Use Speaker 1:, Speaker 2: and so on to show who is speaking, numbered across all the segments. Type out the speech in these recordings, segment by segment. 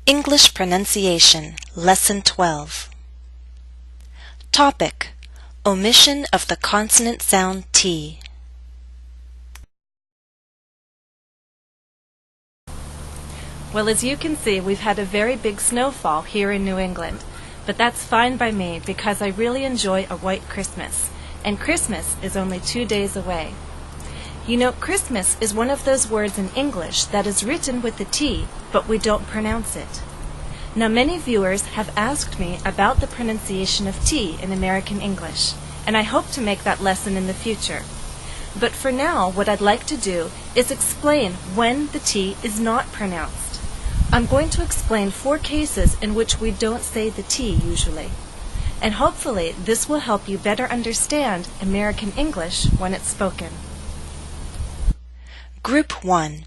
Speaker 1: English Pronunciation, Lesson 12. Topic: Omission of the consonant sound T.
Speaker 2: Well, as you can see, we've had a very big snowfall here in New England, but that's fine by me because I really enjoy a white Christmas, and Christmas is only 2 days away. You know, Christmas is one of those words in English that is written with the T, but we don't pronounce it. Now, many viewers have asked me about the pronunciation of T in American English, and I hope to make that lesson in the future. But for now, what I'd like to do is explain when the T is not pronounced. I'm going to explain 4 cases in which we don't say the T usually. And hopefully this will help you better understand American English when it's spoken.
Speaker 1: Group 1.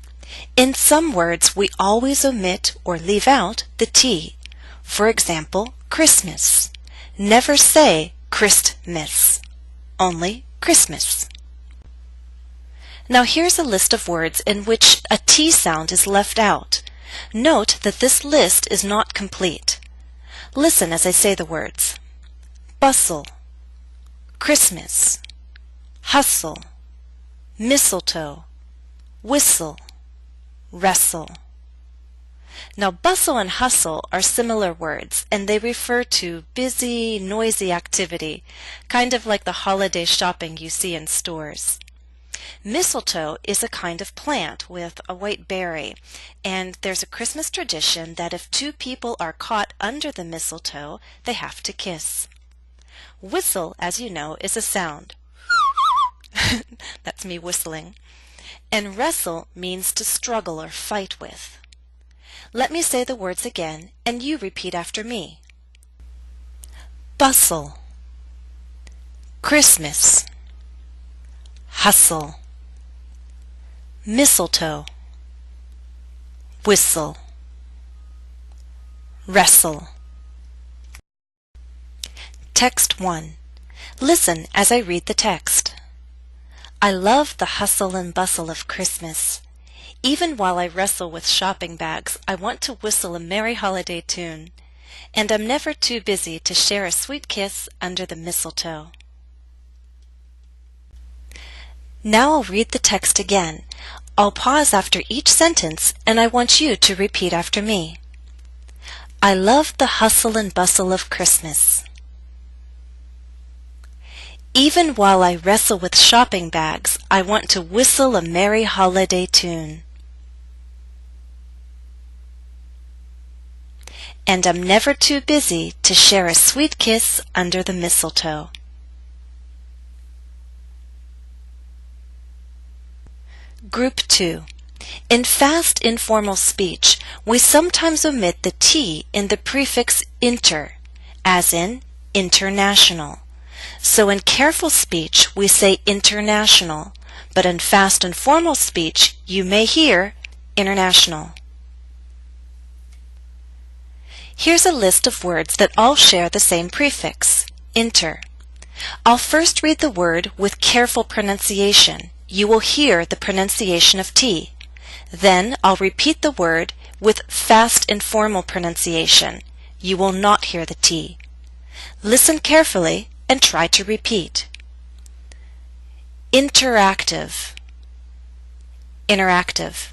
Speaker 1: In some words we always omit or leave out the T. For example, Christmas. Never say Christmas, only Christmas. Now here's a list of words in which a T sound is left out. Note that this list is not complete. Listen as I say the words: bustle, Christmas, hustle, mistletoe, whistle, wrestle. Now, bustle and hustle are similar words, and they refer to busy, noisy activity, kind of like the holiday shopping you see in stores. Mistletoe is a kind of plant with a white berry, and there's a Christmas tradition that if 2 people are caught under the mistletoe, they have to kiss. Whistle, as you know, is a sound. That's me whistling. And wrestle means to struggle or fight with. Let me say the words again, and you repeat after me. Bustle, Christmas, hustle, mistletoe, whistle, wrestle. Text 1. Listen as I read the text. I love the hustle and bustle of Christmas. Even while I wrestle with shopping bags, I want to whistle a merry holiday tune. And I'm never too busy to share a sweet kiss under the mistletoe. Now I'll read the text again. I'll pause after each sentence, and I want you to repeat after me. I love the hustle and bustle of Christmas. Even while I wrestle with shopping bags, I want to whistle a merry holiday tune. And I'm never too busy to share a sweet kiss under the mistletoe. Group 2. In fast informal speech, we sometimes omit the T in the prefix inter, as in international. So in careful speech, we say international, but in fast and formal speech, you may hear international. Here's a list of words that all share the same prefix, inter. I'll first read the word with careful pronunciation. You will hear the pronunciation of T. Then I'll repeat the word with fast informal pronunciation. You will not hear the T. Listen carefully and try to repeat. Interactive, interactive.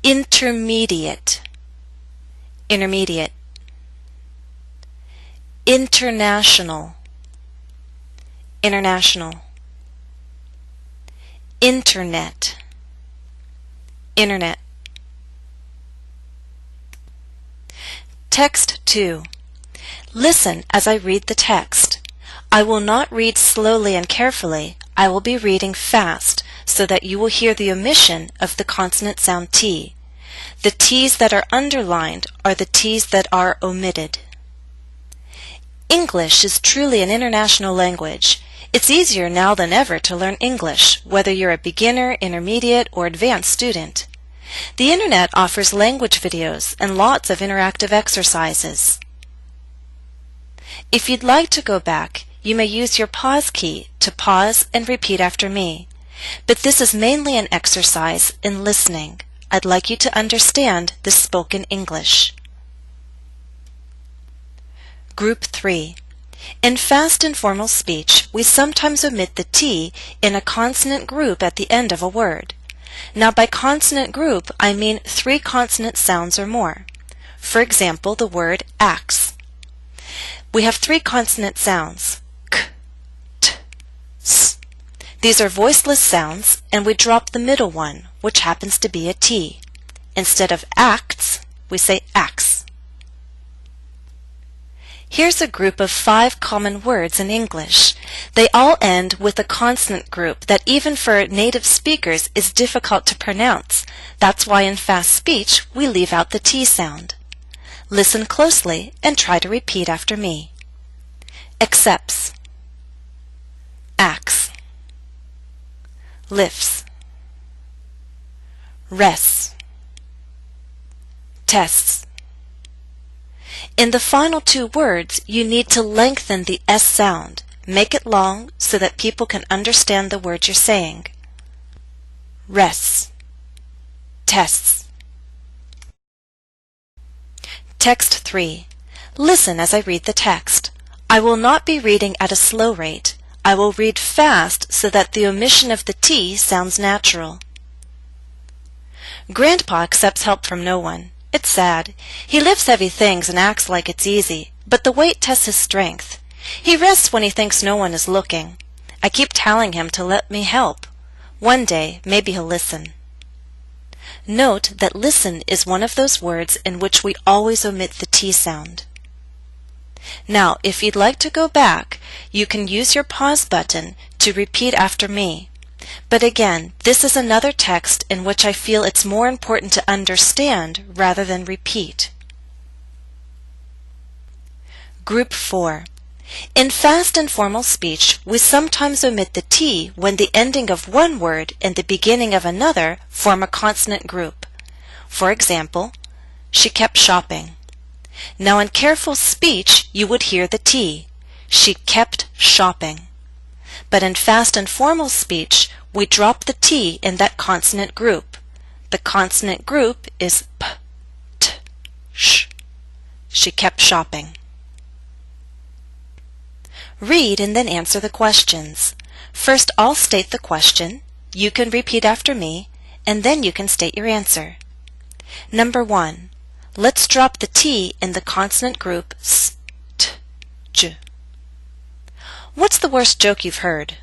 Speaker 1: Intermediate, intermediate. International, international. Internet, internet. Text 2. Listen as I read the text. I will not read slowly and carefully. I will be reading fast so that you will hear the omission of the consonant sound T. The T's that are underlined are the T's that are omitted. English is truly an international language. It's easier now than ever to learn English, whether you're a beginner, intermediate, or advanced student. The Internet offers language videos and lots of interactive exercises. If you'd like to go back, you may use your pause key to pause and repeat after me. But this is mainly an exercise in listening. I'd like you to understand the spoken English. Group 3. In fast and formal speech, we sometimes omit the T in a consonant group at the end of a word. Now, by consonant group, I mean 3 consonant sounds or more. For example, the word axe. We have 3 consonant sounds, k, t, s. These are voiceless sounds, and we drop the middle one, which happens to be a T. Instead of acts, we say axe. Here's a group of 5 common words in English. They all end with a consonant group that even for native speakers is difficult to pronounce. That's why in fast speech we leave out the T sound. Listen closely and try to repeat after me. Accepts, acts, lifts, rests, tests. In the final 2 words, you need to lengthen the S sound. Make it long so that people can understand the words you're saying. Rests, tests. Text 3. Listen as I read the text. I will not be reading at a slow rate. I will read fast so that the omission of the T sounds natural. Grandpa accepts help from no one. It's sad. He lifts heavy things and acts like it's easy, but the weight tests his strength. He rests when he thinks no one is looking. I keep telling him to let me help. One day, maybe he'll listen. Note that listen is one of those words in which we always omit the T sound. Now, if you'd like to go back, you can use your pause button to repeat after me. But again, this is another text in which I feel it's more important to understand rather than repeat. Group 4. In fast and formal speech, we sometimes omit the T when the ending of one word and the beginning of another form a consonant group. For example, she kept shopping. Now in careful speech, you would hear the T. She kept shopping. But in fast and formal speech, we drop the T in that consonant group. The consonant group is P, T, Sh. She kept shopping. Read and then answer the questions. First, I'll state the question. You can repeat after me, and then you can state your answer. Number 1. Let's drop the T in the consonant group S, T, J. What's the worst joke you've heard?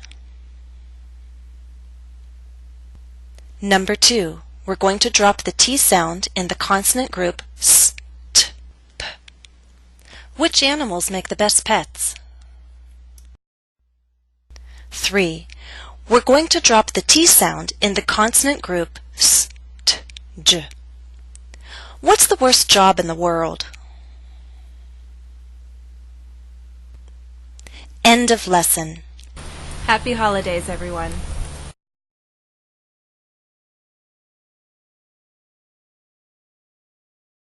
Speaker 1: Number 2. We're going to drop the T sound in the consonant group S, T, P. Which animals make the best pets? 3. We're going to drop the T sound in the consonant group S, T, J. What's the worst job in the world? End of lesson.
Speaker 2: Happy holidays, everyone.